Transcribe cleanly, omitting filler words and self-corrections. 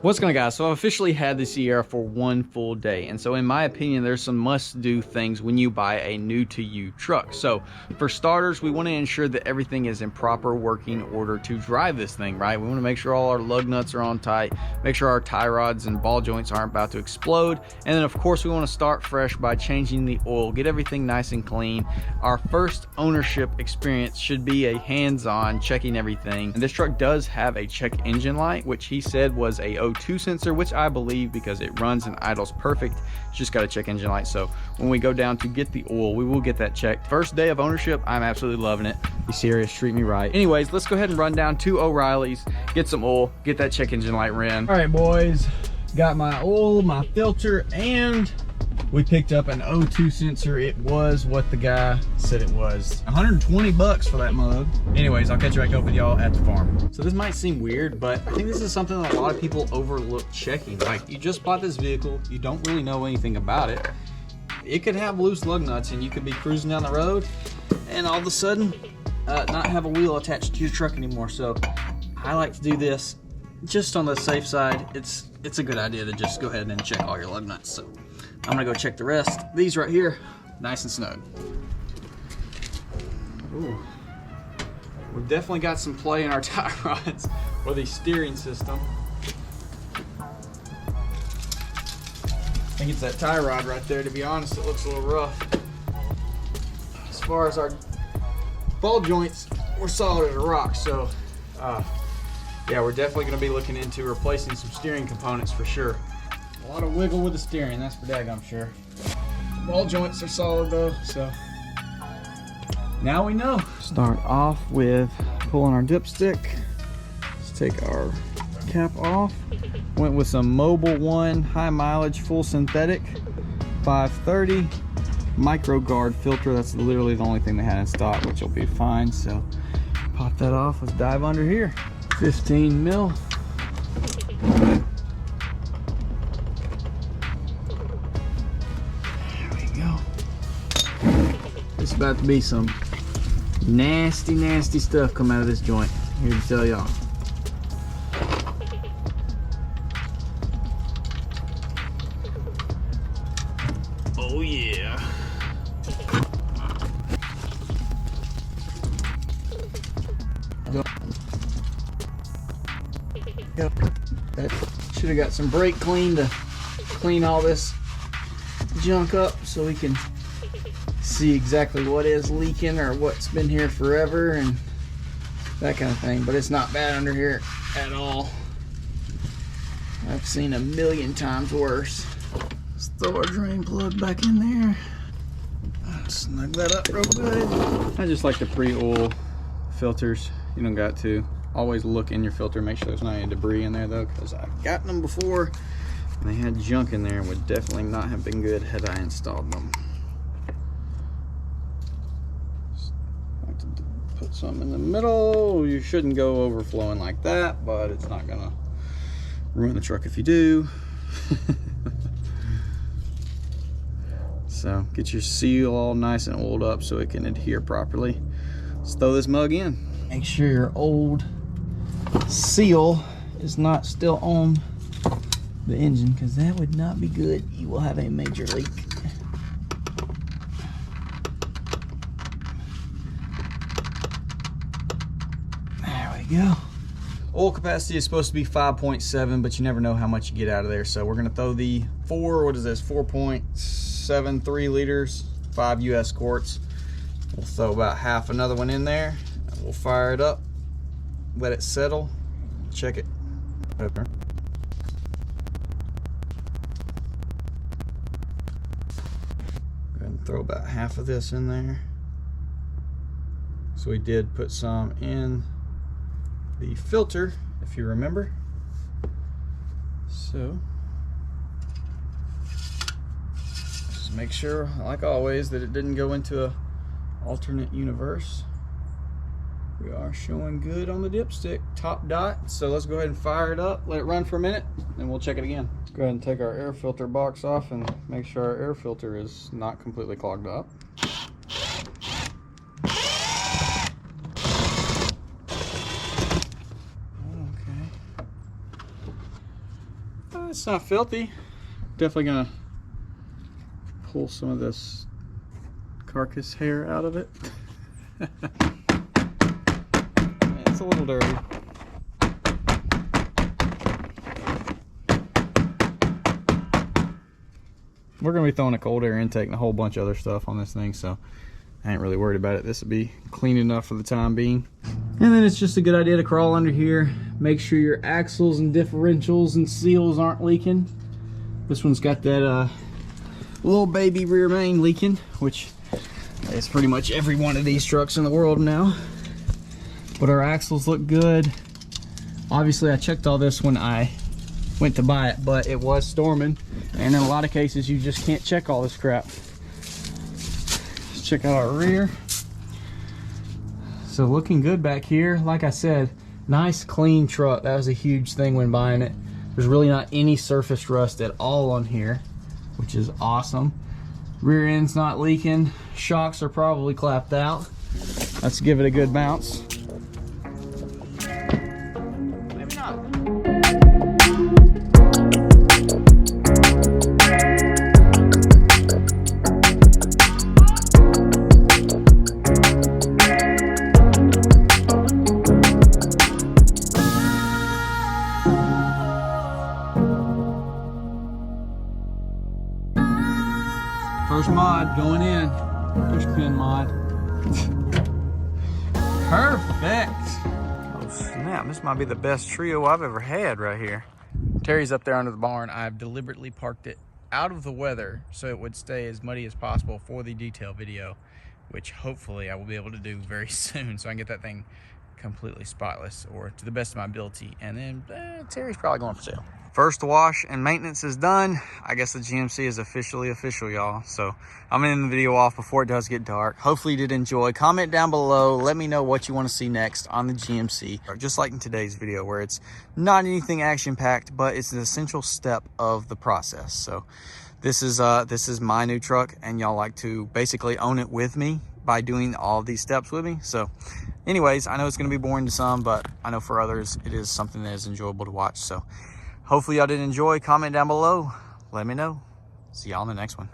What's going on, guys? So I've officially had the Sierra for one full day, and so in my opinion there's some must-do things when you buy a new-to-you truck. So for starters, we want to ensure that everything is in proper working order to drive this thing, right? We want to make sure all our lug nuts are on tight, make sure our tie rods and ball joints aren't about to explode, and then of course we want to start fresh by changing the oil, get everything nice and clean. Our first ownership experience should be a hands-on checking everything, and this truck does have a check engine light, which he said was a O2 sensor, which I believe because it runs and idles perfect. It's just got a check engine light, so when we go down to get the oil, we will get that checked. First day of ownership, I'm absolutely loving it. Be serious, treat me right. Anyways, let's go ahead and run down to O'Reilly's, get some oil, get that check engine light ran. All right, boys, got my oil, my filter, and we picked up an O2 sensor. It was what the guy said it was. 120 bucks for that mug. Anyways, I'll catch back up with y'all at the farm. So this might seem weird, but I think this is something that a lot of people overlook checking. Like, you just bought this vehicle, you don't really know anything about it. It could have loose lug nuts and you could be cruising down the road and all of a sudden not have a wheel attached to your truck anymore. So I like to do this just on the safe side. It's a good idea to just go ahead and check all your lug nuts. So I'm gonna go check the rest. These right here, nice and snug. Ooh. We've definitely got some play in our tie rods or the steering system. I think it's that tie rod right there, to be honest. It looks a little rough. As far as our ball joints, we're solid as a rock. So yeah, we're definitely gonna be looking into replacing some steering components for sure. A lot of wiggle with the steering, that's for daggum sure. Ball joints are solid though, so now we know. Start off with pulling our dipstick. Let's take our cap off. Went with some Mobil 1 high mileage full synthetic 530 micro guard filter. That's literally the only thing they had in stock, which will be fine. So pop that off. Let's dive under here. 15 mil. It's about to be some nasty stuff come out of this joint. Here to tell y'all. Oh yeah. That should have got some brake clean to clean all this junk up so we can see exactly what is leaking or what's been here forever and that kind of thing. But it's not bad under here at all. I've seen a million times worse. Let's throw our drain plug back in there. Snug that up real good. I just like the pre-oil filters. You don't got to always look in your filter, make sure there's not any debris in there though, because I've gotten them before and they had junk in there and would definitely not have been good had I installed them. Put some in the middle. You shouldn't go overflowing like that, but it's not gonna ruin the truck if you do. So get your seal all nice and oiled up so it can adhere properly. Let's throw this mug in. Make sure your old seal is not still on the engine, because that would not be good. You will have a major leak. Go. Oil capacity is supposed to be 5.7, but you never know how much you get out of there. So we're gonna throw the 4.73 liters, 5 US quarts. We'll throw about half another one in there and we'll fire it up, let it settle, check it. Go ahead and throw about half of this in there. So we did put some in the filter, if you remember. So just make sure, like always, that it didn't go into a alternate universe. We are showing good on the dipstick, top dot. So let's go ahead and fire it up, let it run for a minute, and we'll check it again. Let's go ahead and take our air filter box off and make sure our air filter is not completely clogged up. It's not filthy. Definitely gonna pull some of this carcass hair out of it. It's a little dirty. We're gonna be throwing a cold air intake and a whole bunch of other stuff on this thing, so I ain't really worried about it. This will be clean enough for the time being. And then it's just a good idea to crawl under here, make sure your axles and differentials and seals aren't leaking. This one's got that little baby rear main leaking, which is pretty much every one of these trucks in the world now. But our axles look good. Obviously I checked all this when I went to buy it, but it was storming, and in a lot of cases you just can't check all this crap. Let's check out our rear. So looking good back here. Like I said, nice clean truck. That was a huge thing when buying it. There's really not any surface rust at all on here, which is awesome. Rear end's not leaking. Shocks are probably clapped out. Let's give it a good bounce. Maybe not. First mod going in. Push pin mod. Perfect. Oh snap, this might be the best trio I've ever had right here. Terry's up there under the barn. I've deliberately parked it out of the weather so it would stay as muddy as possible for the detail video, which hopefully I will be able to do very soon so I can get that thing completely spotless, or to the best of my ability. And then Terry's probably going for sale. First wash and maintenance is done. I guess the GMC is officially official, y'all. So I'm gonna end the video off before it does get dark. Hopefully you did enjoy. Comment down below. Let me know what you want to see next on the GMC. Or just like in today's video, where it's not anything action-packed, but it's an essential step of the process. So this is my new truck, and y'all like to basically own it with me by doing all these steps with me. So anyways, I know it's gonna be boring to some, but I know for others it is something that is enjoyable to watch. So hopefully y'all did enjoy. Comment down below. Let me know. See y'all in the next one.